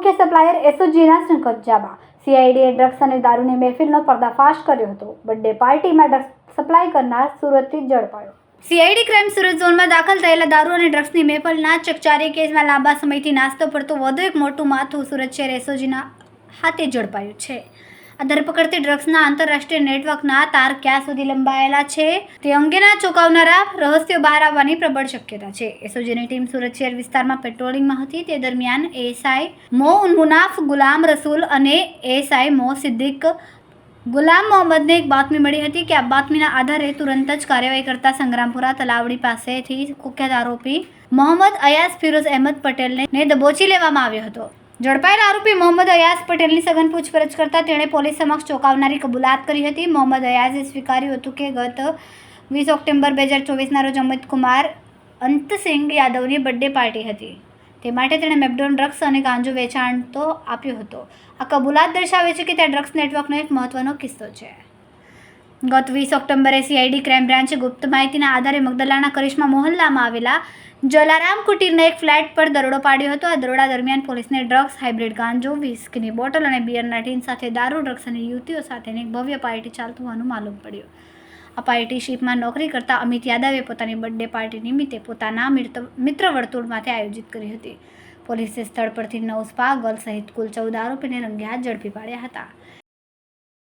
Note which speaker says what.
Speaker 1: મુખ્ય supplier એસઓજીના કબજામાં। સીઆઈડીએ drugs અને દારૂની મહેફિલનો પર્દાફાશ કર્યો હતો। બર્થડે પાર્ટીમાં ડ્રગ્સ સપ્લાય કરનાર સુરતથી ઝડપાયો। સીઆઈડી ક્રાઇમ સુરત ઝોનમાં દાખલ થયેલા દારૂ અને ડ્રગ્સની મહેફિલના ચકચારી કેસમાં લાંબા સમયથી નાસ્તો પડતું વધુ એક મોટું માથું સુરત શહેર એસઓજીના હાથે ઝડપાયું છે। આ ધરપકડથી ડ્રગ્સના આંતરરાષ્ટ્રીય નેટવર્કના તાર ક્યાં સુધી લંબાયેલા છે તે અંગેના ચોંકાવનારા રહસ્યો બહાર આવવાની પ્રબળ શક્યતા છે। એસઓજીની ટીમ સુરત શહેર વિસ્તારમાં પેટ્રોલિંગમાં હતી તે દરમિયાન એએસઆઈ મો મુનાફ ગુલામ રસૂલ અને એએસઆઈ મો સિદ્દીક ગુલામ મોહમ્મદને એક બાતમી મળી હતી કે આ બાતમીના આધારે તુરંત જ કાર્યવાહી કરતા સંગ્રામપુરા તલાવડી પાસેથી કુખ્યાત આરોપી મોહમ્મદ અયાઝ ફિરોઝ અહેમદ પટેલને દબોચી લેવામાં આવ્યો હતો। ઝડપાયેલા આરોપી મોહમ્મદ અયાઝ પટેલની સઘન પૂછપરછ કરતા તેણે પોલીસ સમક્ષ ચોંકાવનારી કબૂલાત કરી હતી। મોહમ્મદ અયાઝે સ્વીકાર્યું હતું કે ગત 20 ઓક્ટોબર 2024ના રોજ અમિત કુમાર અંતસિંગ યાદવની બર્થડે પાર્ટી હતી, તે માટે તેણે મેપડોન ડ્રગ્સ અને ગાંજો વેચાણ તો આપ્યો હતો। આ કબૂલાત દર્શાવે છે કે ત્યાં ડ્રગ્સ નેટવર્કનો એક મહત્વનો કિસ્સો છે। ગત 20 ઓક્ટોબરે સીઆઈડી ક્રાઇમ બ્રાન્ચે ગુપ્ત માહિતીના આધારે મગદલાના કરિશ્મા મોહલ્લામાં આવેલા જલારામ કુટીરના એક ફ્લેટ પર દરોડો પાડ્યો હતો। આ દરોડા દરમિયાન પોલીસને ડ્રગ્સ, હાઇબ્રિડ ગાંજો, વિસ્કીની બોટલ અને બિયરના ટીન સાથે દારૂ, ડ્રગ્સ અને યુવતીઓ સાથેની એક ભવ્ય પાર્ટી ચાલતું હોવાનું માલુમ પડ્યું। આ પાર્ટીશીપમાં નોકરી કરતા અમિત યાદવે પોતાની બર્થડે પાર્ટી નિમિત્તે પોતાના મિત્ર વર્તુળમાંથી આયોજિત કરી હતી। પોલીસે સ્થળ પરથી 9 સ્પા ગર્લ સહિત કુલ 14 આરોપીને રંગે હાથ ઝડપી પાડ્યા હતા।